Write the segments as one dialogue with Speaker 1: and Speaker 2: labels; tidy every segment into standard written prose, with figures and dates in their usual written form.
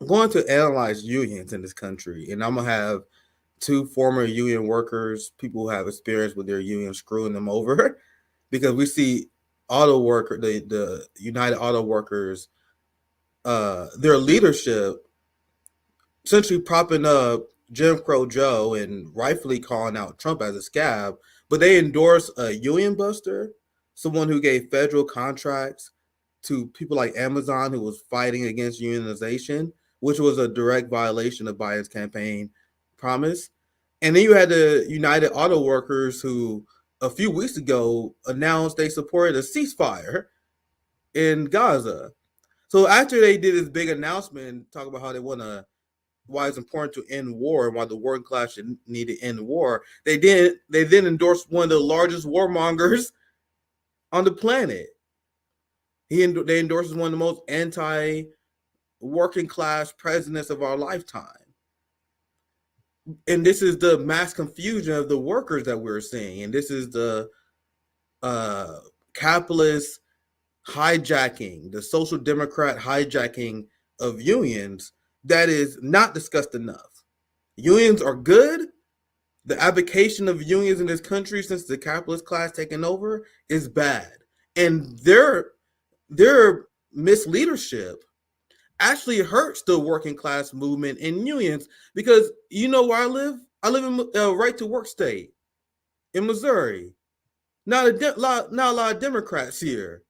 Speaker 1: I'm going to analyze unions in this country, and I'm gonna have two former union workers, people who have experience with their union, screwing them over, because we see the United Auto Workers, their leadership essentially propping up Jim Crow Joe and rightfully calling out Trump as a scab, but they endorse a union buster, someone who gave federal contracts to people like Amazon who was fighting against unionization, which was a direct violation of Biden's campaign promise. And then you had the United Auto Workers who a few weeks ago announced they supported a ceasefire in Gaza. So after they did this big announcement and talk about how they want to, why it's important to end war and why the working class should need to end war, they then endorsed one of the largest warmongers on the planet. They endorsed one of the most anti working class presidents of our lifetime. And this is the mass confusion of the workers that we're seeing. And this is the capitalist hijacking, the social democrat hijacking of unions that is not discussed enough. Unions are good. The abdication of unions in this country since the capitalist class taking over is bad. And their misleadership actually hurts the working class movement in unions, because you know where I live? I live in a right to work state in Missouri. Not a lot of Democrats here.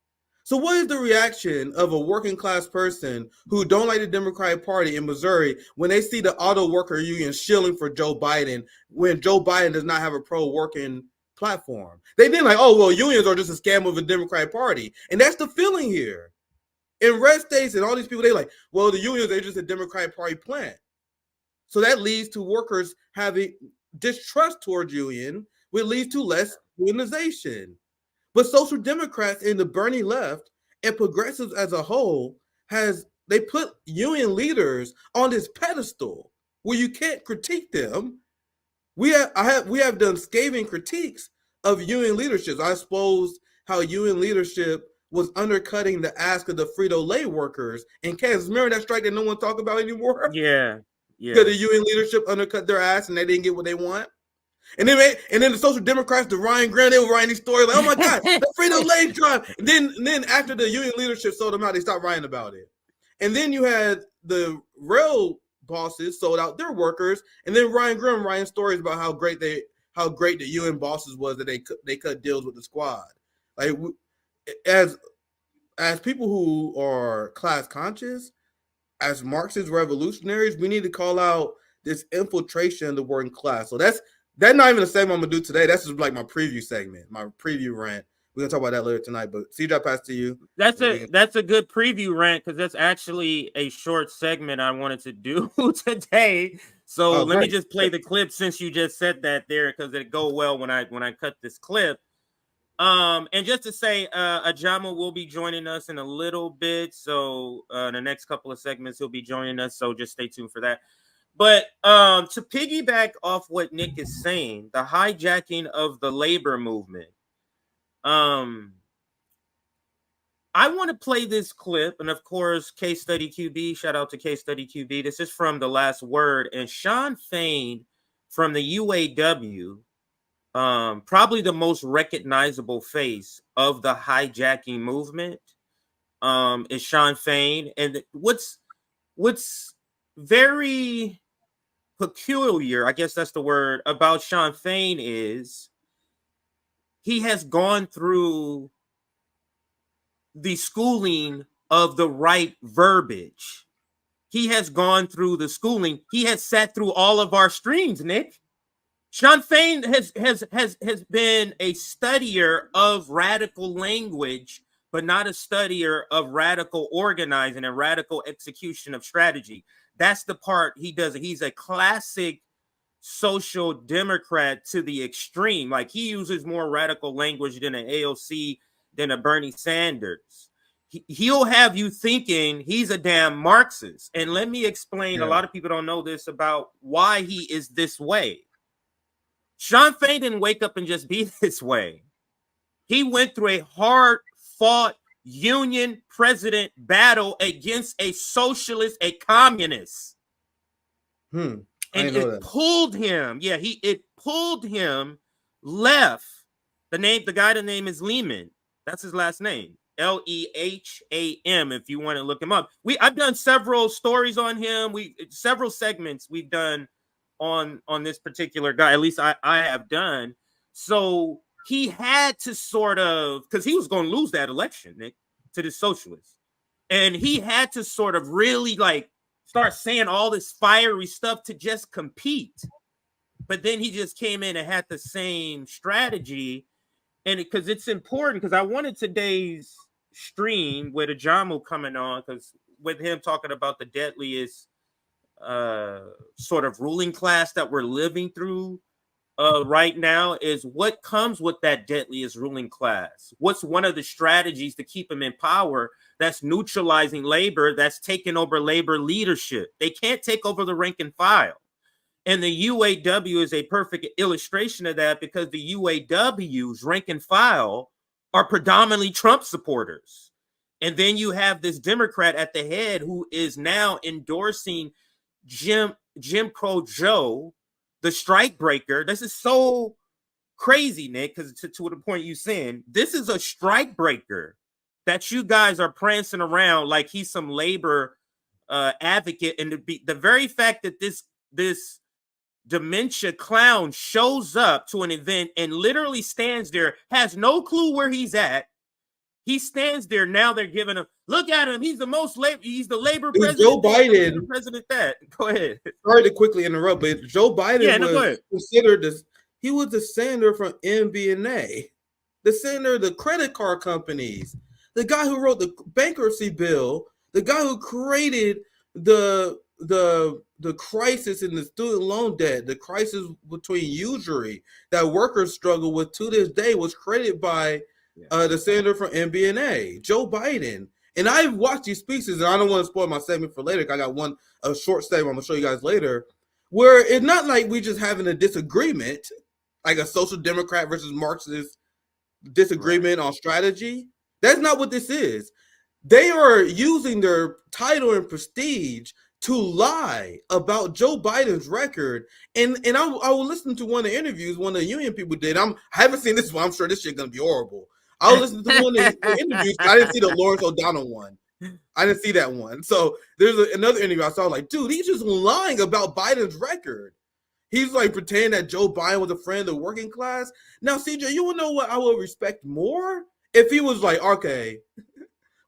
Speaker 1: So what is the reaction of a working class person who don't like the Democratic Party in Missouri when they see the auto worker union shilling for Joe Biden when Joe Biden does not have a pro-working platform? They then like, oh, well, unions are just a scam of the Democratic Party. And that's the feeling here. In red states and all these people, they like, well, the unions, they're just a Democratic Party plant. So that leads to workers having distrust towards union, which leads to less unionization. But social democrats in the Bernie left and progressives as a whole they put union leaders on this pedestal where you can't critique them. We have done scathing critiques of union leadership. I suppose how union leadership was undercutting the ask of the Frito-Lay workers in Kansas. Remember that strike that no one talks about anymore?
Speaker 2: Yeah.
Speaker 1: Because the union leadership undercut their ass and they didn't get what they want. And then the social democrats, the Ryan Grant, they were writing these stories like, oh my God, the Frito-Lay drive. And then after the union leadership sold them out, they stopped writing about it. And then you had the rail bosses sold out their workers, and then Ryan Graham writing stories about how great the union bosses was that they cut deals with the squad. Like as people who are class conscious, as Marxist revolutionaries, we need to call out this infiltration of the working class. So that's not even the segment I'm gonna do today. That's just like my preview segment, my preview rant. We're gonna talk about that later tonight. But CJ, pass to you.
Speaker 2: That's a good preview rant, because that's actually a short segment I wanted to do today. So let me just play the clip since you just said that there, because it go well when I cut this clip. And just to say, Ajama will be joining us in a little bit. So the next couple of segments he'll be joining us. So just stay tuned for that. But to piggyback off what Nick is saying, the hijacking of the labor movement. I want to play this clip, and of course, Case Study QB. Shout out to Case Study QB. This is from The Last Word, and Sean Fain from the UAW, probably the most recognizable face of the hijacking movement, is Sean Fain. And what's very peculiar, I guess that's the word, about Sean Fain is he has gone through the schooling of the right verbiage. He has gone through the schooling. He has sat through all of our streams, Nick. Sean Fain has been a studier of radical language, but not a studier of radical organizing and radical execution of strategy. That's the part he does. He's a classic social democrat to the extreme. Like, he uses more radical language than an AOC, than a Bernie Sanders. He'll have you thinking he's a damn Marxist. And let me explain, a lot of people don't know this about why he is this way. Sean Fain didn't wake up and just be this way. He went through a hard-fought union president battle against a socialist, a communist.
Speaker 1: I
Speaker 2: And
Speaker 1: didn't know
Speaker 2: it
Speaker 1: that.
Speaker 2: pulled him. Yeah, it pulled him left. The guy's name is Lehman. That's his last name. Leham, if you want to look him up. I've done several stories on him. Several segments we've done on this particular guy. At least I have done. So he had to sort of, because he was going to lose that election, Nick, to the socialists. And he had to sort of really like start saying all this fiery stuff to just compete. But then he just came in and had the same strategy. And because it's important, because I wanted today's stream with Ajamu coming on, because with him talking about the deadliest sort of ruling class that we're living through right now, is what comes with that deadliest ruling class. What's one of the strategies to keep them in power? That's neutralizing labor, that's taking over labor leadership. They can't take over the rank and file. And the UAW is a perfect illustration of that, because the UAW's rank and file are predominantly Trump supporters. And then you have this Democrat at the head who is now endorsing Jim Crow Joe, the strike breaker. This is so crazy, Nick, because to the point you saying, this is a strike breaker that you guys are prancing around like he's some labor advocate. And the very fact that this dementia clown shows up to an event and literally stands there, has no clue where he's at. He stands there. Now they're giving him, look at him. He's the most labor. He's the labor
Speaker 1: It was
Speaker 2: president.
Speaker 1: Joe Biden.
Speaker 2: President that. Go ahead.
Speaker 1: Sorry to quickly interrupt, but Joe Biden
Speaker 2: go
Speaker 1: was
Speaker 2: ahead.
Speaker 1: considered this. He was the senator from MBNA, the senator of the credit card companies, the guy who wrote the bankruptcy bill, the guy who created the crisis in the student loan debt, the crisis between usury that workers struggle with to this day, was created by the senator from MBNA, Joe Biden. And I've watched these speeches, and I don't want to spoil my segment for later, because I got a short segment I'm going to show you guys later, where it's not like we just having a disagreement, like a social democrat versus Marxist disagreement on strategy. That's not what this is. They are using their title and prestige to lie about Joe Biden's record. And I will listen to one of the interviews one of the union people did. I haven't seen this one. I'm sure this shit gonna be horrible. I was listening to one of the interviews. I didn't see the Lawrence O'Donnell one. I didn't see that one. So there's another interview I saw, like, dude, he's just lying about Biden's record. He's like pretending that Joe Biden was a friend of the working class. Now, CJ, you will know what I will respect more? If he was like, okay,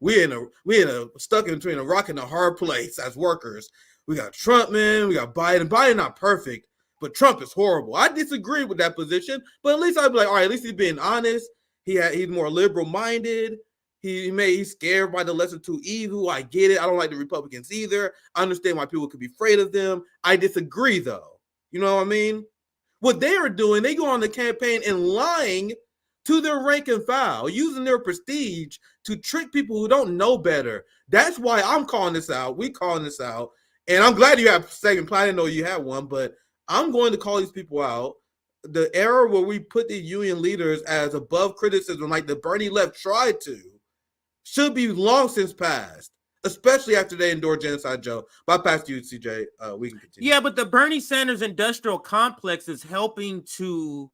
Speaker 1: we in a stuck in between a rock and a hard place as workers. We got Trump, man. We got Biden. Biden not perfect, but Trump is horrible. I disagree with that position, but at least I'd be like, all right, at least he's being honest. He's more liberal minded. He's scared by the lesser two evil. I get it. I don't like the Republicans either. I understand why people could be afraid of them. I disagree, though. You know what I mean? What they are doing, they go on the campaign and lying to their rank and file, using their prestige to trick people who don't know better. That's why I'm calling this out. We calling this out. And I'm glad you have a second plan. I didn't know you had one, but I'm going to call these people out. The era where we put the union leaders as above criticism, like the Bernie left tried to, should be long since passed, especially after they endured genocide, Joe. But I pass to you, CJ. We can continue.
Speaker 2: Yeah, but the Bernie Sanders industrial complex is helping to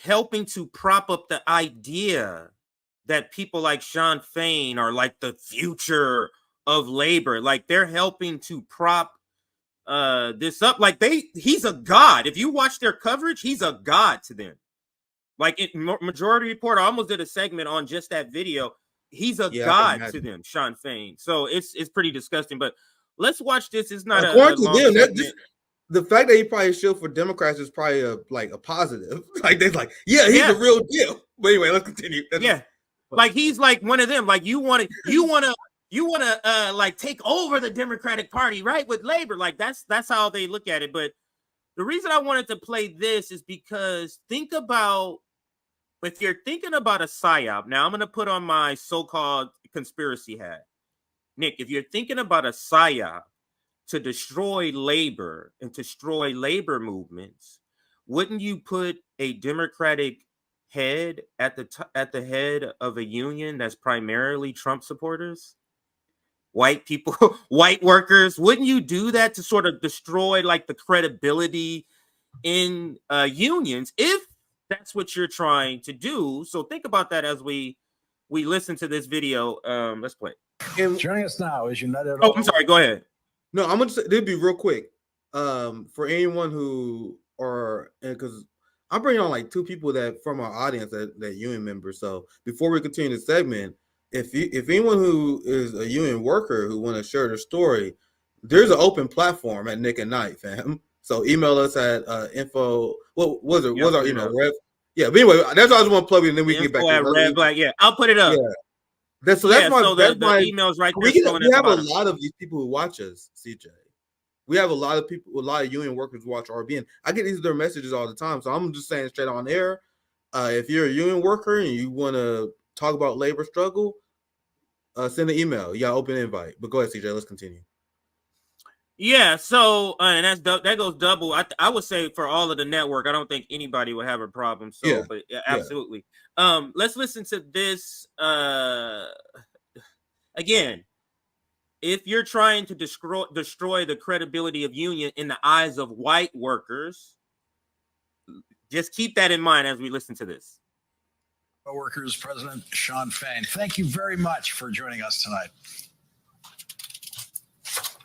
Speaker 2: helping to prop up the idea that people like Sean Fain are like the future of labor. Like, they're helping to prop this up. Like, he's a god. If you watch their coverage, he's a god to them. Like, in Majority Report, I almost did a segment on just that video. He's a god to them, Sean Fain. So it's pretty disgusting. But let's watch this. It's not a long segment.
Speaker 1: The fact that he probably shield for Democrats is probably a positive. Like, they're like, yeah, he's a real deal. But anyway, let's continue.
Speaker 2: Like, he's like one of them. Like, you want to like take over the Democratic Party, right? With labor. Like, that's how they look at it. But the reason I wanted to play this is because think about, if you're thinking about a psyop, now I'm going to put on my so-called conspiracy hat. Nick, if you're thinking about a psyop to destroy labor and to destroy labor movements, wouldn't you put a Democratic head at the head of a union that's primarily Trump supporters, white people, white workers? Wouldn't you do that to sort of destroy like the credibility in unions if that's what you're trying to do? So think about that as we listen to this video. Let's play.
Speaker 3: Joining us now is United.
Speaker 2: Oh, I'm sorry. Go ahead.
Speaker 1: No, I'm gonna say it'll be real quick. For anyone who because I'm bringing on like two people that from our audience that union members. So before we continue the segment, if anyone who is a union worker who want to share their story, there's an open platform at Nick at Night, fam. So email us at info. What was it? What's our email? Rev? Yeah, but anyway, that's what I just want to plug in, and then we can get back to
Speaker 2: Rev Black. Yeah, I'll put it up.
Speaker 1: Yeah. That's my
Speaker 2: email's right there.
Speaker 1: We have a lot of these people who watch us, CJ. We have a lot of people, a lot of union workers who watch RBN. I get their messages all the time, so I'm just saying straight on air. If you're a union worker and you want to talk about labor struggle, send an email. You got open invite. But go ahead, CJ. Let's continue.
Speaker 2: Yeah, so and that goes double. I would say for all of the network, I don't think anybody would have a problem. So, yeah, but yeah, absolutely. Yeah. Let's listen to this again. If you're trying to destroy the credibility of union in the eyes of white workers, just keep that in mind as we listen to this.
Speaker 3: Workers President Shawn Fain, thank you very much for joining us tonight.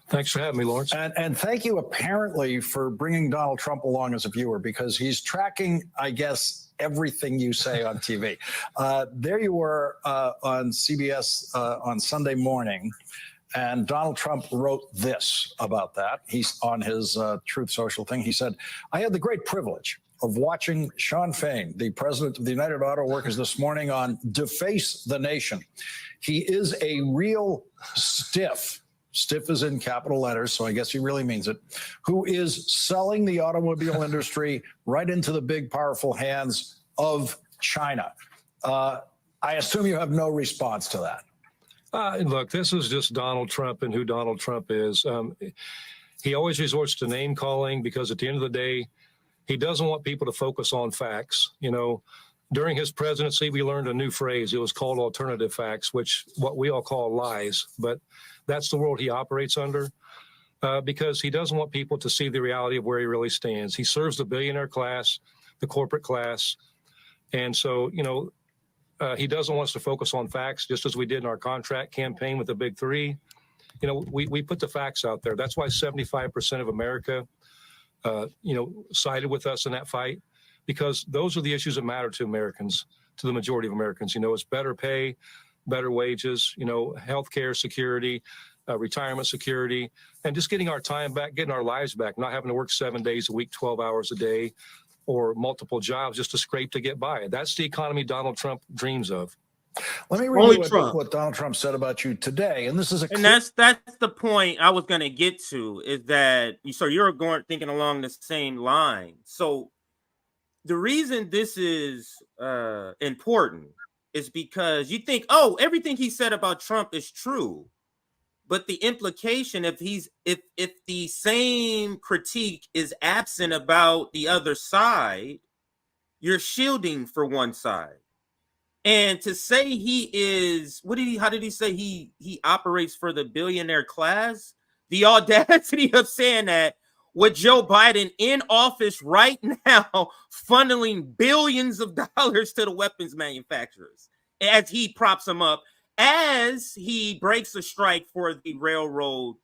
Speaker 4: Thanks for having me, Lawrence.
Speaker 3: And thank you apparently for bringing Donald Trump along as a viewer, because he's tracking, I guess, everything you say on TV. There you were on CBS on Sunday morning, and Donald Trump wrote this about that. He's on his Truth Social thing. He said, "I had the great privilege of watching Shawn Fain, the president of the United Auto Workers, this morning on Deface the Nation. He is a real stiff." Stiff is in capital letters, so I guess he really means it, who is selling the automobile industry right into the big, powerful hands of China. I assume you have no response to that.
Speaker 4: Look, this is just Donald Trump and who Donald Trump is. He always resorts to name calling because at the end of the day, he doesn't want people to focus on facts. You know, during his presidency, we learned a new phrase. It was called alternative facts, which what we all call lies. But that's the world he operates under because he doesn't want people to see the reality of where he really stands. He serves the billionaire class, the corporate class. And so, you know, he doesn't want us to focus on facts, just as we did in our contract campaign with the big three. You know, we put the facts out there. That's why 75% of America, sided with us in that fight, because those are the issues that matter to Americans, to the majority of Americans. You know, it's better pay, better wages, you know, healthcare security, retirement security, and just getting our time back, getting our lives back, not having to work 7 days a week, 12 hours a day, or multiple jobs just to scrape to get by. That's the economy Donald Trump dreams of.
Speaker 3: Let me read what Donald Trump said about you today, and this is
Speaker 2: that's the point I was going to get to, is that you're thinking along the same line. So the reason this is important is because you think, oh, everything he said about Trump is true. But the implication, if the same critique is absent about the other side, you're shielding for one side. And to say he is, how did he say he operates for the billionaire class? The audacity of saying that with Joe Biden in office right now, funneling billions of dollars to the weapons manufacturers as he props them up, as he breaks a strike for the railroad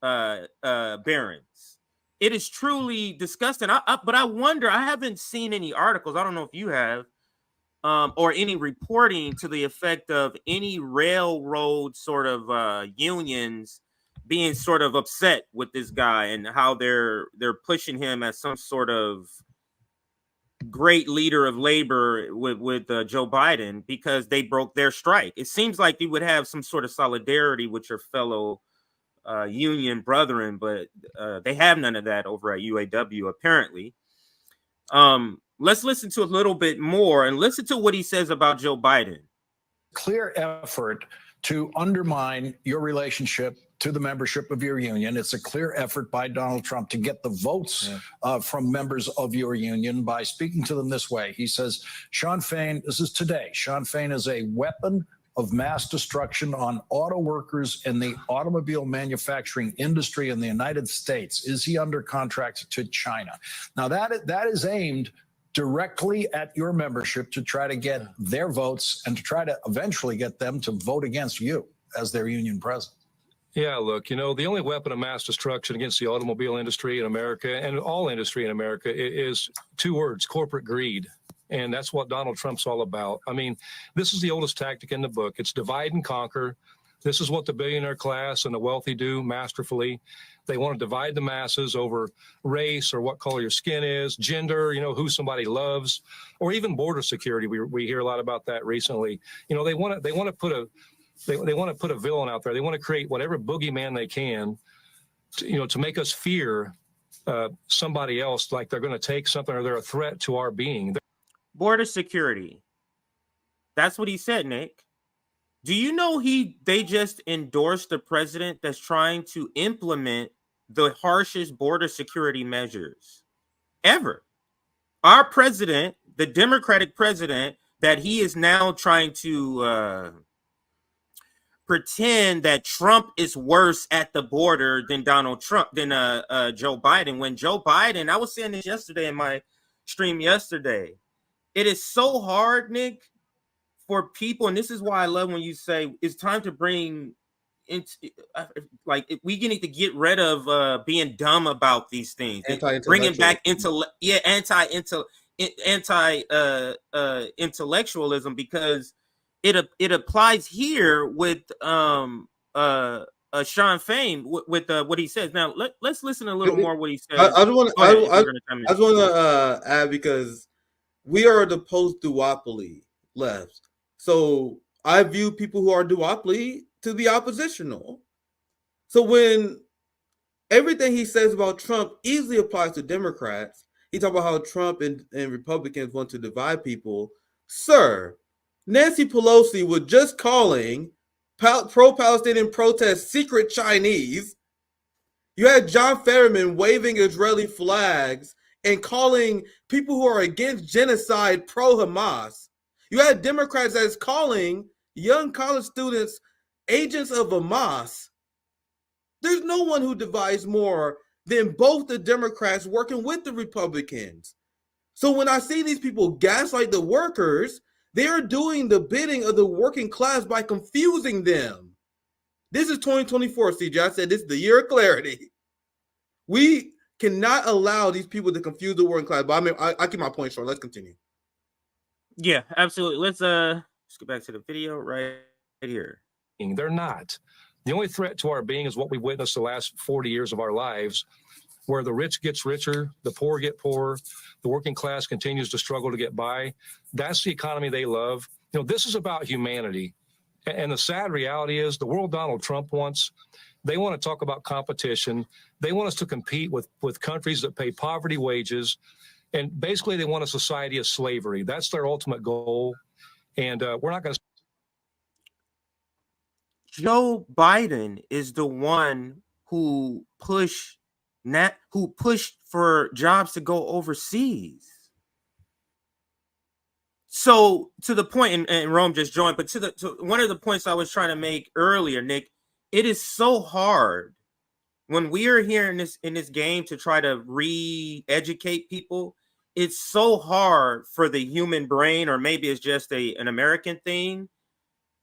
Speaker 2: barons. It is truly disgusting. But I wonder, I haven't seen any articles, I don't know if you have, or any reporting to the effect of any railroad sort of unions being sort of upset with this guy and how they're pushing him as some sort of great leader of labor with Joe Biden because they broke their strike. It seems like you would have some sort of solidarity with your fellow union brethren, but they have none of that over at UAW apparently. Let's listen to a little bit more and listen to what he says about Joe Biden.
Speaker 3: Clear effort to undermine your relationship to the membership of your union. It's a clear effort by Donald Trump to get the votes from members of your union by speaking to them this way. He says, Sean Fain, this is today, Sean Fain is a weapon of mass destruction on auto workers in the automobile manufacturing industry in the United States. Is he under contract to China? Now, that is aimed directly at your membership to try to get their votes and to try to eventually get them to vote against you as their union president.
Speaker 4: Yeah, look, the only weapon of mass destruction against the automobile industry in America and all industry in America is two words: corporate greed. And that's what Donald Trump's all about. I mean, this is the oldest tactic in the book. It's divide and conquer. This is what the billionaire class and the wealthy do masterfully. They want to divide the masses over race or what color your skin is, gender, who somebody loves, or even border security. We hear a lot about that recently. They want to put a villain out there. They want to create whatever boogeyman they can, to make us fear somebody else, like they're going to take something or they're a threat to our being.
Speaker 2: Border security. That's what he said, Nick. Do you know they just endorsed the president that's trying to implement the harshest border security measures ever? Our president, the Democratic president, that he is now trying to pretend that Trump is worse at the border than Joe Biden. When Joe Biden, I was saying this yesterday in my stream yesterday, it is so hard, Nick, for people, and this is why I love when you say it's time to bring we need to get rid of being dumb about these things, bringing back anti-intellectualism, because it applies here with Sean Fain with what he says. Now let's listen a little more what he says.
Speaker 1: I just want to add, because we are the post-duopoly left. So I view people who are duopoly to be oppositional. So when everything he says about Trump easily applies to Democrats, he talks about how Trump and Republicans want to divide people. Sir, Nancy Pelosi was just calling pro-Palestinian protests secret Chinese. You had John Fetterman waving Israeli flags and calling people who are against genocide pro-Hamas. You had Democrats that's calling young college students agents of Hamas. There's no one who divides more than both the Democrats working with the Republicans. So when I see these people gaslight the workers, they are doing the bidding of the working class by confusing them. This is 2024, CJ. I said this is the year of clarity. We cannot allow these people to confuse the working class. But I keep my point short. Let's continue.
Speaker 2: Yeah, absolutely. Let's get back to the video right here.
Speaker 4: They're not. The only threat to our being is what we've witnessed the last 40 years of our lives, where the rich gets richer, the poor get poorer, the working class continues to struggle to get by. That's the economy they love. This is about humanity. And the sad reality is the world Donald Trump wants, they want to talk about competition. They want us to compete with countries that pay poverty wages. And basically, they want a society of slavery. That's their ultimate goal. And we're not going to.
Speaker 2: Joe Biden is the one who pushed for jobs to go overseas. So to the point, and Rome just joined, but to one of the points I was trying to make earlier, Nick, it is so hard when we are here in this game to try to re-educate people. It's so hard for the human brain, or maybe it's just an American thing,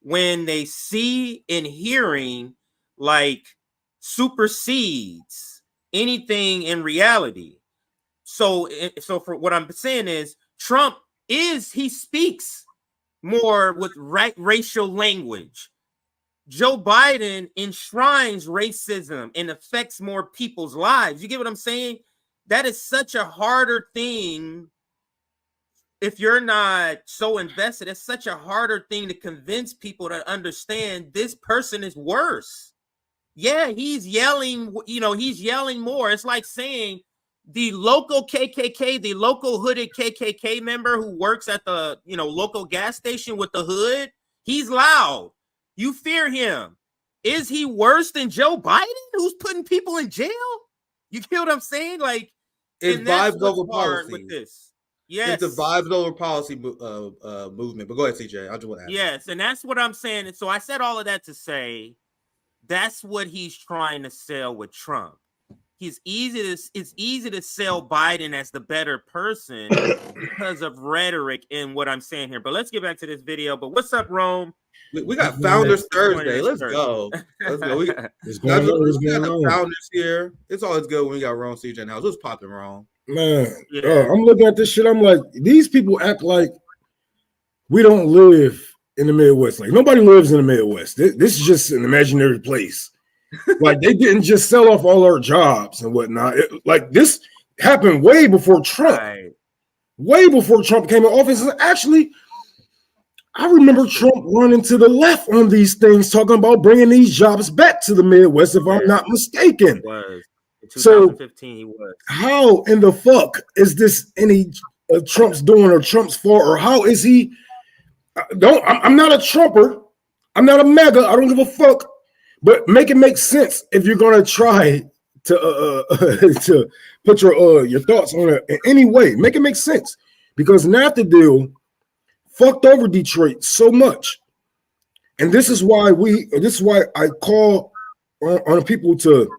Speaker 2: when they see and hearing like supersedes anything in reality. So for what I'm saying is, Trump he speaks more with racial language. Joe Biden enshrines racism and affects more people's lives. You get what I'm saying? That is such a harder thing. If you're not so invested, it's such a harder thing to convince people to understand this person is worse. Yeah, he's yelling, he's yelling more. It's like saying the local KKK, the local hooded KKK member who works at the, local gas station with the hood, he's loud. You fear him. is he worse than Joe Biden, who's putting people in jail? You get what I'm saying? Like,
Speaker 1: It's
Speaker 2: and that's
Speaker 1: vibes
Speaker 2: what's
Speaker 1: over
Speaker 2: hard
Speaker 1: policy.
Speaker 2: with this. Yes,
Speaker 1: It's the vibes over policy movement. But go ahead, CJ. I just want to ask.
Speaker 2: yes, and that's what I'm saying. And so I said all of that to say that's what he's trying to sell with Trump. It's easy to sell Biden as the better person because of rhetoric in what I'm saying here. But let's get back to this video. But what's up, Rome?
Speaker 1: We got Founders Thursday.
Speaker 2: us
Speaker 1: Let's
Speaker 2: first.
Speaker 1: go. Let's go. We got the founders here. It's always good when we got Rome, CJ in the house. What's popping, Rome?
Speaker 5: Man,
Speaker 2: Yeah.
Speaker 5: I'm looking at this shit. I'm like, these people act like we don't live in the Midwest. Like, nobody lives in the Midwest. This is just an imaginary place. Like, they didn't just sell off all our jobs and whatnot. Like, this happened way before Trump.
Speaker 2: Right.
Speaker 5: Way before Trump came in office. And actually, I remember Trump running to the left on these things, talking about bringing these jobs back to the Midwest, if I'm not mistaken.
Speaker 2: He was. In
Speaker 5: So,
Speaker 2: 2015, he was.
Speaker 5: How in the fuck is this any Trump's doing or Trump's fault, or how is he? I'm not a Trumper. I'm not a MAGA. I don't give a fuck. But make it make sense if you're gonna try to to put your thoughts on it in any way. Make it make sense, because NAFTA deal fucked over Detroit so much, and this is why I call on people to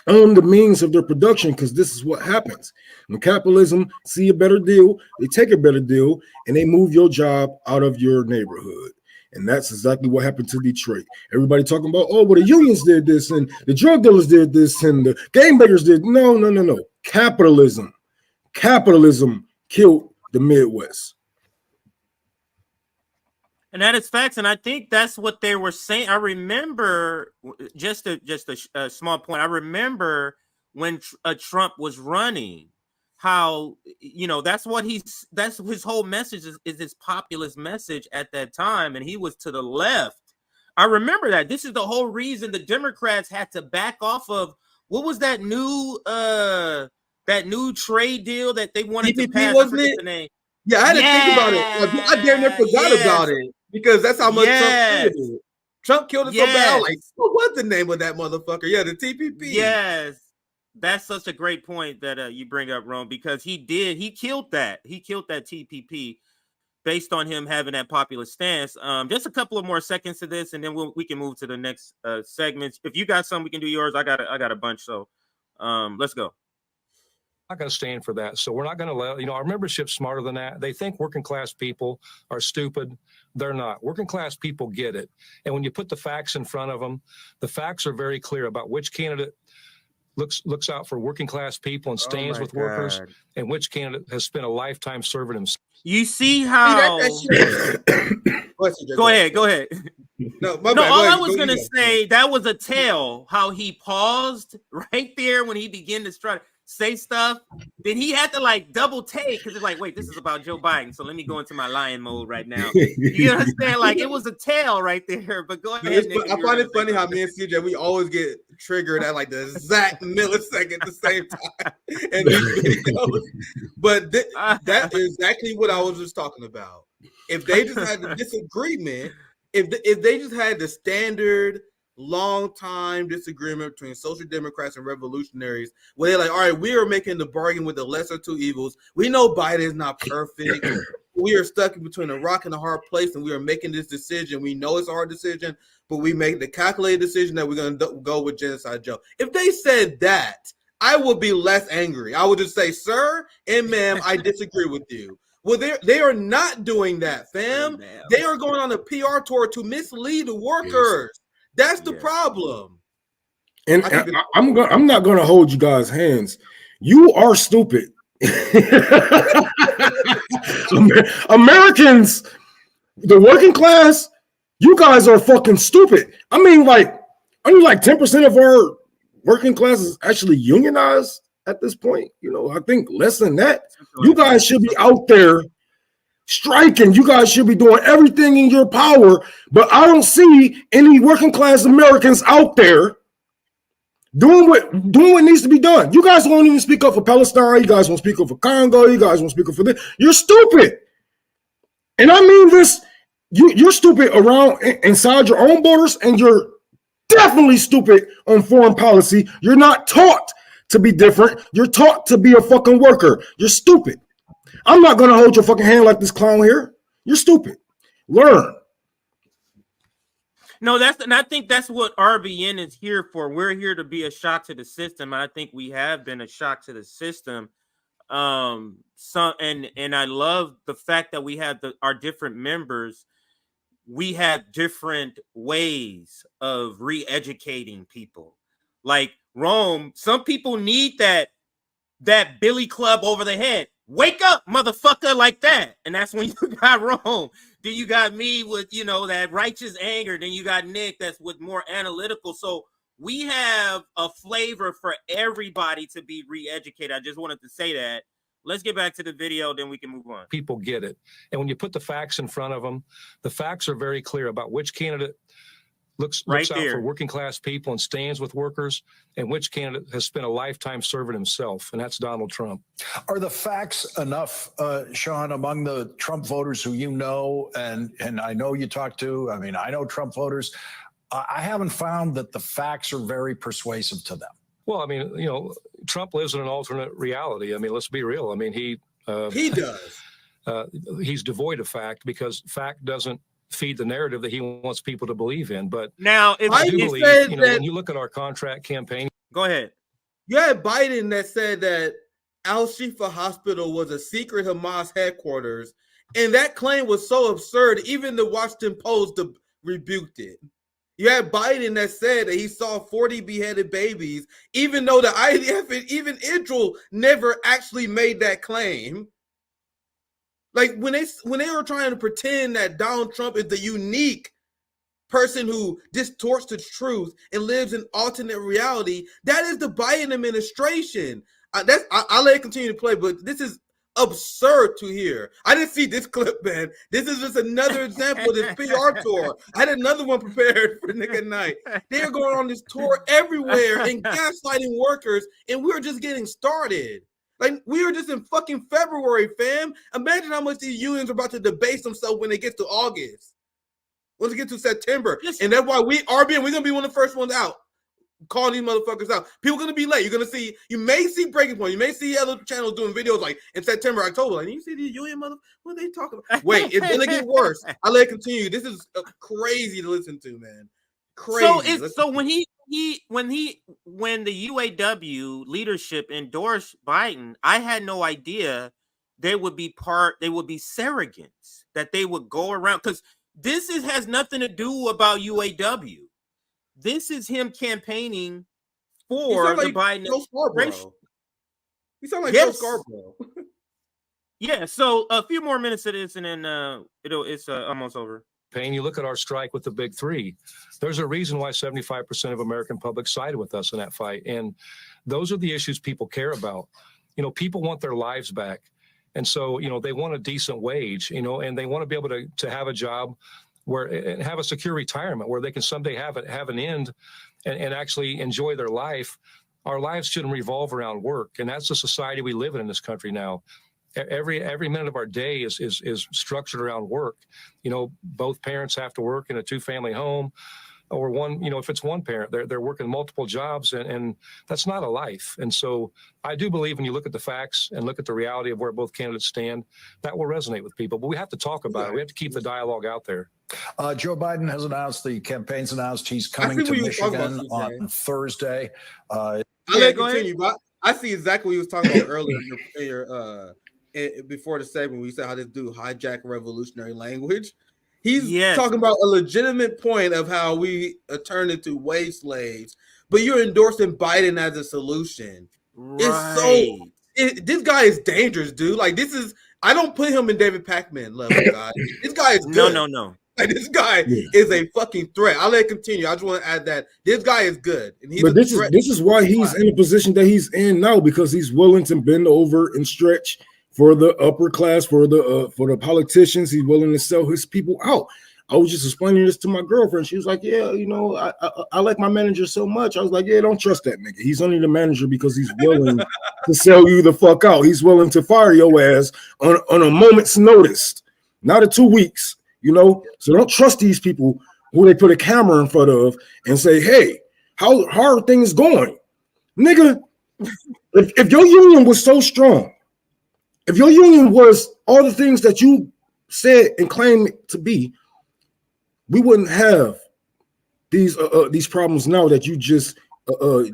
Speaker 5: own the means of their production, because this is what happens when capitalism see a better deal, they take a better deal, and they move your job out of your neighborhood. And that's exactly what happened to Detroit. Everybody talking about, oh, well, the unions did this, and the drug dealers did this, and the gangbangers did. No. Capitalism killed the Midwest.
Speaker 2: And that is facts, and I think that's what they were saying. I remember just a small point. I remember when Trump was running, how that's his whole message is his populist message at that time, and he was to the left. I remember that. This is the whole reason the Democrats had to back off of what was that new trade deal that they wanted to pass.
Speaker 1: Wasn't it?
Speaker 2: The name.
Speaker 1: Yeah, I had to think about it. I damn near forgot about it, because that's how much Trump killed it. Trump killed it so bad. Like, what was the name of that motherfucker? Yeah, the TPP.
Speaker 2: Yes. That's such a great point that you bring up, Rome, because he killed that. He killed that TPP based on him having that populist stance. Just a couple of more seconds to this, and then we can move to the next segments. If you got some, we can do yours. I got a bunch, so let's go.
Speaker 4: Not going to stand for that. So we're not going to let, our membership's smarter than that. They think working class people are stupid. They're not. Working class people get it. And when you put the facts in front of them, the facts are very clear about which candidate looks out for working class people and stands with workers, and which candidate has spent a lifetime serving himself.
Speaker 2: You see how? Go ahead.
Speaker 1: No,
Speaker 2: all I was gonna say, that was a tell how he paused right there when he began to try to say stuff. Then he had to like double take, because it's like, wait, this is about Joe Biden, so let me go into my lion mode right now. You understand? Like, it was a tell right there. But go ahead. Nick,
Speaker 1: I find it funny how me and CJ, we always get triggered at like the exact millisecond at the same time in these videos. But that is exactly what I was just talking about. If they just had the disagreement, if they just had the standard long time disagreement between social democrats and revolutionaries, where they're like, all right, we are making the bargain with the lesser two evils. We know Biden is not perfect. We are stuck between a rock and a hard place, and we are making this decision. We know it's a hard decision, but we make the calculated decision that we're going to go with Genocide Joe. If they said that, I would be less angry. I would just say, sir and ma'am, I disagree with you. Well, they are not doing that, fam. They are going on a PR tour to mislead the workers. Yes. That's the problem.
Speaker 5: And I'm not going to hold you guys' hands. You are stupid. Americans, the working class, you guys are fucking stupid. I mean, like, only like 10% of our working class is actually unionized at this point. I think less than that. You guys should be out there striking. You guys should be doing everything in your power, but I don't see any working class Americans out there doing what needs to be done. You guys won't even speak up for Palestine. You guys won't speak up for Congo. You guys won't speak up for this. You're stupid. And I mean this, you're stupid around inside your own borders, and you're definitely stupid on foreign policy. You're not taught to be different. You're taught to be a fucking worker. You're stupid. I'm not going to hold your fucking hand like this clown here. You're stupid. Learn.
Speaker 2: No, and I think that's what RBN is here for. We're here to be a shock to the system, and I think we have been a shock to the system. And I love the fact that we have our different members. We have different ways of re-educating people. Like Rome, some people need that Billy Club over the head. Wake up, motherfucker, like that. And that's when you got Rome. Then you got me with, that righteous anger. Then you got Nick that's with more analytical. So we have a flavor for everybody to be re-educated. I just wanted to say that. Let's get back to the video, then we can move on.
Speaker 4: People get it. And when you put the facts in front of them, the facts are very clear about which candidate looks out for working class people and stands with workers, and which candidate has spent a lifetime serving himself, and that's Donald Trump.
Speaker 3: Are the facts enough, Sean, among the Trump voters who and I know you talk to? I mean, I know Trump voters. I haven't found that the facts are very persuasive to them.
Speaker 4: Well, I mean, Trump lives in an alternate reality. I mean, let's be real. I mean, he
Speaker 1: does.
Speaker 4: He's devoid of fact, because fact doesn't feed the narrative that he wants people to believe in. But
Speaker 2: now, if
Speaker 4: I do believe, when you look at our contract campaign.
Speaker 2: Go ahead.
Speaker 1: You had Biden that said that Al-Shifa Hospital was a secret Hamas headquarters, and that claim was so absurd, even the Washington Post rebuked it. You had Biden that said that he saw 40 beheaded babies, even though the IDF and even Israel never actually made that claim. Like when they were trying to pretend that Donald Trump is the unique person who distorts the truth and lives in alternate reality, that is the Biden administration. I'll let it continue to play, but this is absurd to hear. I didn't see this clip, man. This is just another example of this PR tour. I had another one prepared for Nick at Night. They are going on this tour everywhere and gaslighting workers, and we're just getting started. Like, we are just in fucking February, fam. Imagine how much these unions are about to debase themselves when it gets to August. Once it gets to September. And that's why we're going to be one of the first ones out. Calling these motherfuckers out. People are going to be late. You may see Breaking Point. You may see other channels doing videos like in September, October. Like, you see these union motherfuckers? What are they talking about? Wait, it's going to get worse. I'll let it continue. This is crazy to listen to, man. Crazy.
Speaker 2: So when the UAW leadership endorsed Biden, I had no idea they would be surrogates, that they would go around, because this has nothing to do about UAW. This is him campaigning for the Biden administration.
Speaker 1: You sound like Joe Scarborough.
Speaker 2: Yeah, so a few more minutes of this, and then it's almost over.
Speaker 4: Payne, you look at our strike with the big three. There's a reason why 75% of American public sided with us in that fight. And those are the issues people care about. People want their lives back. And so, they want a decent wage, and they want to be able to have a job and have a secure retirement where they can someday have an end and actually enjoy their life. Our lives shouldn't revolve around work. And that's the society we live in this country now. Every minute of our day is structured around work. Both parents have to work in a 2-family home, or one, if it's one parent, they're working multiple jobs, and that's not a life. And so I do believe when you look at the facts and look at the reality of where both candidates stand, that will resonate with people. But we have to talk about it. We have to keep the dialogue out there.
Speaker 3: Joe Biden has announced, the campaign's announced he's coming to Michigan on Thursday.
Speaker 1: I'll let it continue, but I see exactly what he was talking about earlier before the segment. We said how this dude hijacked revolutionary language. He's talking about a legitimate point of how we turned into wage slaves, but you're endorsing Biden as a solution.
Speaker 2: Right.
Speaker 1: This guy is dangerous, dude. Like, I don't put him in David Pacman level, guy. This guy is good.
Speaker 2: No.
Speaker 1: Like, this guy is a fucking threat. I'll let it continue. I just want to add that this guy is good, and
Speaker 5: this is why he's in the position that he's in now, because he's willing to bend over and stretch for the upper class, for the politicians. He's willing to sell his people out. I was just explaining this to my girlfriend. She was like, yeah, I like my manager so much. I was like, yeah, don't trust that nigga. He's only the manager because he's willing to sell you the fuck out. He's willing to fire your ass on a moment's notice, not 2 weeks, So don't trust these people who they put a camera in front of and say, hey, how are things going? Nigga, if your union was so strong, if your union was all the things that you said and claimed to be, we wouldn't have these problems now that you just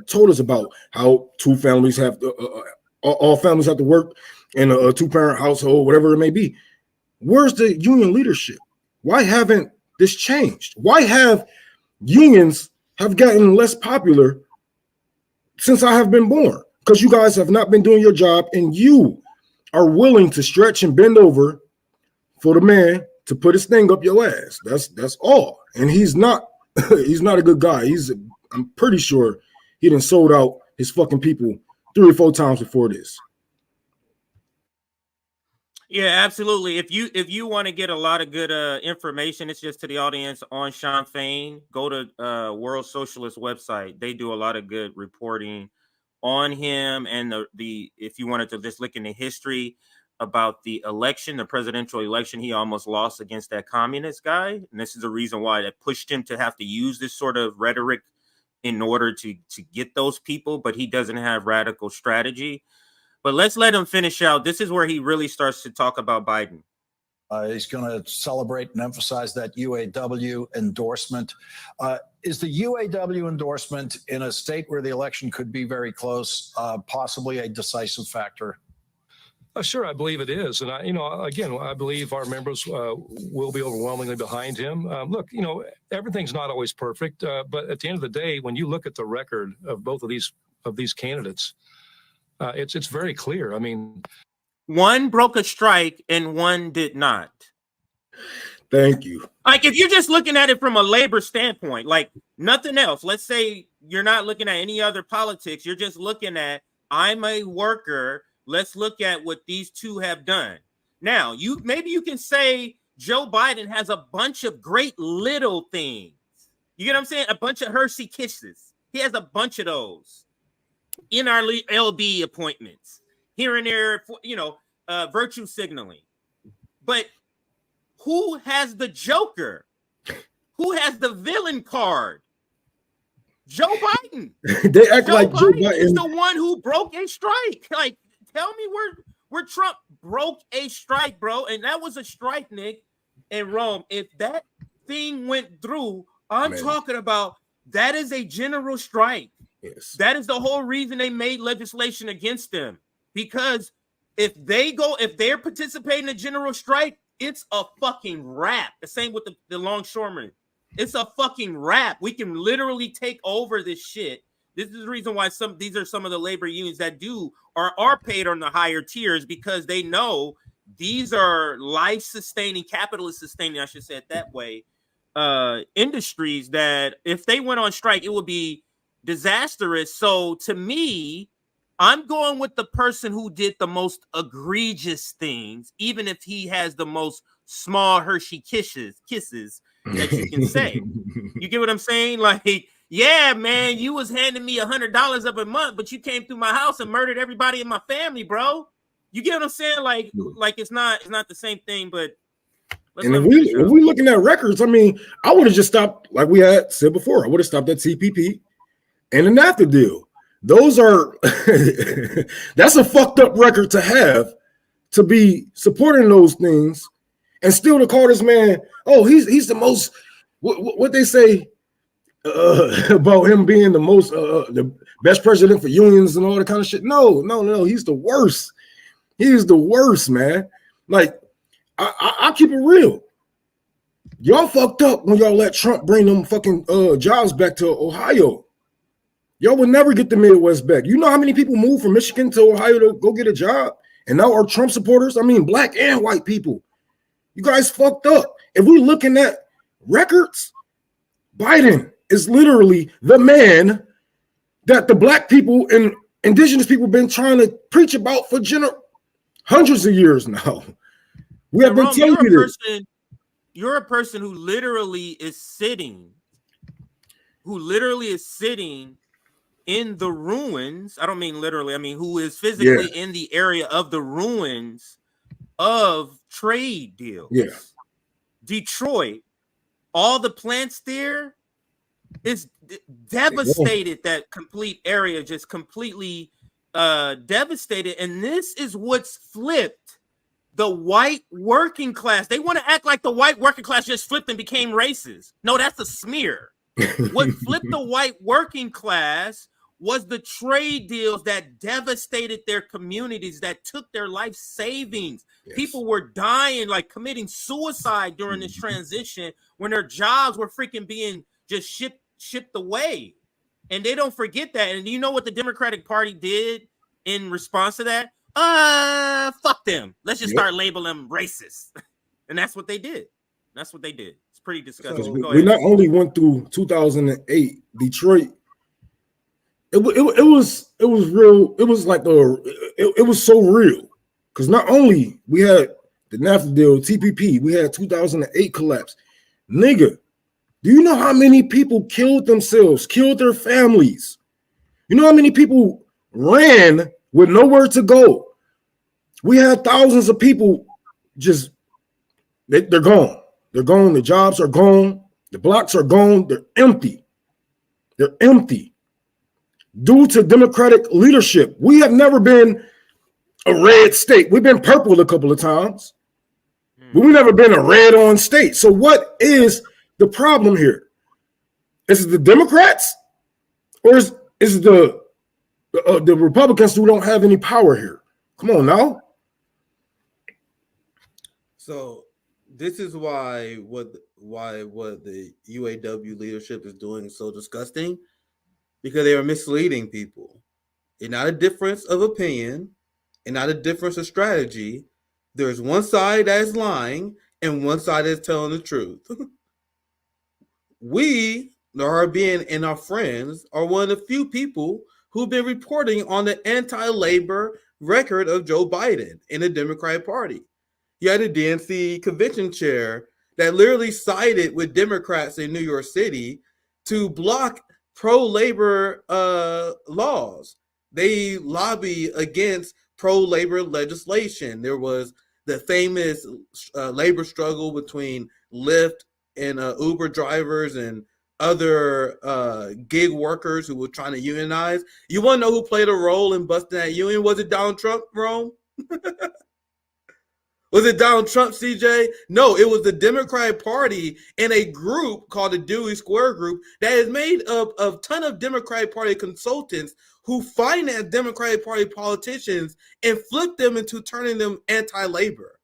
Speaker 5: told us about. How two families have to, all families have to work in a 2-parent household, whatever it may be. Where's the union leadership? Why haven't this changed? Why have unions have gotten less popular since I have been born? Because you guys have not been doing your job, and you are willing to stretch and bend over for the man to put his thing up your ass. That's all. And he's not he's not a good guy. I'm pretty sure he done sold out his fucking people 3 or 4 times before this.
Speaker 2: Yeah, absolutely. If you want to get a lot of good information, it's just to the audience on Sean Fain. Go to World Socialist website. They do a lot of good reporting on him, and the if you wanted to just look into history about the election, the presidential election, he almost lost against that communist guy, and this is the reason why that pushed him to have to use this sort of rhetoric in order to get those people. But he doesn't have radical strategy. But let's let him finish out. This is where he really starts to talk about Biden.
Speaker 3: He's going to celebrate and emphasize that UAW endorsement. Is the UAW endorsement in a state where the election could be very close, possibly a decisive factor?
Speaker 4: Sure, I believe it is. And, I believe our members will be overwhelmingly behind him. Look, everything's not always perfect. But at the end of the day, when you look at the record of both of these candidates, it's very clear. I mean,
Speaker 2: one broke a strike and one did not.
Speaker 5: Thank you.
Speaker 2: Like, if you're just looking at it from a labor standpoint, like nothing else, let's say you're not looking at any other politics. You're just looking at, I'm a worker. Let's look at what these two have done. Now, maybe you can say Joe Biden has a bunch of great little things. You get what I'm saying? A bunch of Hershey Kisses. He has a bunch of those in our LB appointments here and there, virtue signaling. But who has the Joker? Who has the villain card? Joe Biden.
Speaker 5: They act like Joe Biden
Speaker 2: is the one who broke a strike. Like, tell me where Trump broke a strike, bro. And that was a strike, Nick, in Rome. If that thing went through, I'm talking about that is a general strike.
Speaker 5: Yes.
Speaker 2: That is the whole reason they made legislation against them. Because if they're participating in a general strike, it's a fucking wrap. The same with the longshoremen. It's a fucking wrap. We can literally take over this shit. This is the reason why these are some of the labor unions that are paid on the higher tiers, because they know these are life-sustaining, capitalist-sustaining, I should say it that way, industries that if they went on strike, it would be disastrous. So to me, I'm going with the person who did the most egregious things, even if he has the most small Hershey kisses that you can say. You get what I'm saying? Like, yeah, man, you was handing me $100 every month, but you came through my house and murdered everybody in my family, bro. You get what I'm saying? Like it's not the same thing, but
Speaker 5: and if we looking at records, I mean, I would have just stopped, like we had said before. I would have stopped at CPP and the NAFTA deal. Those are that's a fucked up record to have, to be supporting those things and still to call this man, oh, he's the most, what they say about him being the most the best president for unions and all that kind of shit. No, he's the worst. He's the worst, man. Like, I'll keep it real. Y'all fucked up when y'all let Trump bring them fucking jobs back to Ohio. Y'all will never get the Midwest back. You know how many people moved from Michigan to Ohio to go get a job and now are Trump supporters? I mean, black and white people. You guys fucked up. If we're looking at records, Biden is literally the man that the black people and indigenous people have been trying to preach about for hundreds of years now. We have been telling you this.
Speaker 2: You're a person who literally is sitting in the ruins. I don't mean literally. I mean, who is physically in the area of the ruins of trade deals.
Speaker 5: Yeah.
Speaker 2: Detroit, all the plants there is devastated. That complete area just completely devastated. And this is what's flipped the white working class. They want to act like the white working class just flipped and became racist. No, that's a smear. What flipped the white working class was the trade deals that devastated their communities, that took their life savings. Yes. People were dying, like committing suicide during this transition when their jobs were freaking being just shipped away. And they don't forget that. And you know what the Democratic Party did in response to that? Fuck them. Let's just start labeling them racist. And that's what they did. That's what they did. It's pretty disgusting.
Speaker 5: So we not only went through 2008 Detroit. It was real. It was like it was so real because not only we had the NAFTA deal, TPP, we had 2008 collapse. Nigga, do you know how many people killed themselves, killed their families? You know how many people ran with nowhere to go? We had thousands of people just, they're gone. They're gone. The jobs are gone. The blocks are gone. They're empty. They're empty. Due to Democratic leadership, we have never been a red state. We've been purple a couple of times, but we've never been a red on state. So what is the problem here? Is it the Democrats or is it the Republicans who don't have any power here? Come on now.
Speaker 1: So this is why what the UAW leadership is doing is so disgusting, because they are misleading people. It's not a difference of opinion and not a difference of strategy. There's one side that is lying and one side that is telling the truth. We, the RBN and our friends, are one of the few people who've been reporting on the anti-labor record of Joe Biden in the Democratic Party. You had a DNC convention chair that literally sided with Democrats in New York City to block pro-labor laws. They lobby against pro-labor legislation. There was the famous labor struggle between Lyft and Uber drivers and other gig workers who were trying to unionize. You want to know who played a role in busting that union? Was it Donald Trump, Rome? Was it Donald Trump, CJ? No, it was the Democratic Party and a group called the Dewey Square Group that is made up of a ton of Democratic Party consultants who finance Democratic Party politicians and flip them into turning them anti-labor.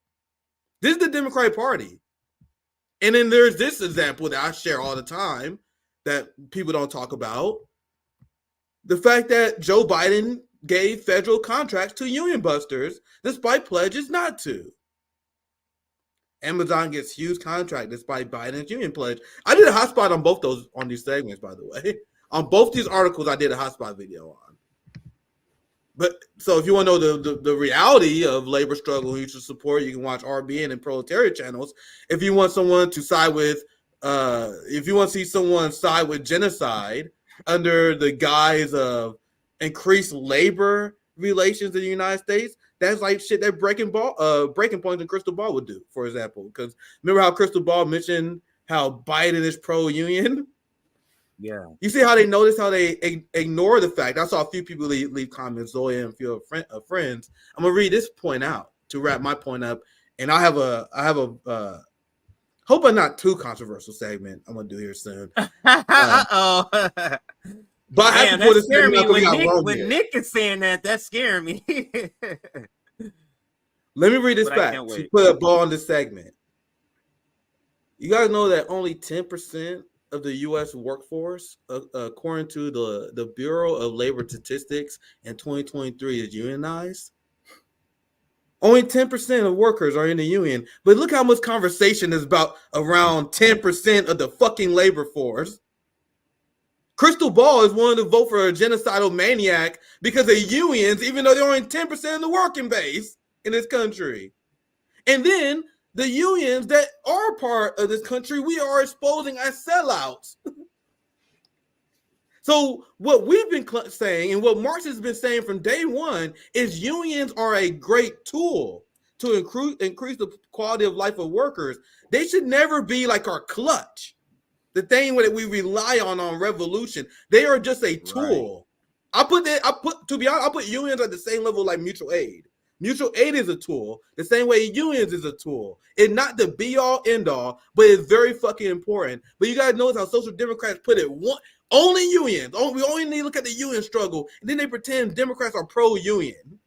Speaker 1: This is the Democratic Party. And then there's this example that I share all the time that people don't talk about. The fact that Joe Biden gave federal contracts to union busters despite pledges not to. Amazon gets huge contract despite Biden's union pledge. I did a hotspot on these segments, by the way. On both these articles, I did a hotspot video on. But so if you want to know the reality of labor struggle who you should support, you can watch RBN and Proletariat channels. If you want someone to side with, if you want to see someone side with genocide under the guise of increased labor relations in the United States, that's like shit that Breaking Point and Crystal Ball would do, for example. Because remember how Crystal Ball mentioned how Biden is pro-union?
Speaker 2: Yeah.
Speaker 1: You see how they notice how they ignore the fact. I saw a few people leave comments, Zoya and a few friends. I'm gonna read this point out to wrap my point up, and I have a hope I'm not too controversial segment I'm gonna do here soon. But I have to put this
Speaker 2: scare me when Nick is saying that. That's scaring me.
Speaker 1: Let me read this back to put a ball on this segment. You guys know that only 10% of the U.S. workforce, according to the Bureau of Labor Statistics in 2023, is unionized. Only 10% of workers are in the union. But look how much conversation is about around 10% of the fucking labor force. Crystal Ball is willing to vote for a genocidal maniac because of unions, even though they're only 10% of the working base in this country. And then the unions that are part of this country, we are exposing as sellouts. So what we've been saying and what Marx has been saying from day one is unions are a great tool to increase the quality of life of workers. They should never be like our clutch. the thing that we rely on revolution. They are just a tool. Right. To be honest, I put unions at the same level like mutual aid. Mutual aid is a tool, the same way unions is a tool. It's not the be all end all, but it's very fucking important. But you guys notice how social democrats put it only unions. We only need to look at the union struggle, and then they pretend Democrats are pro union.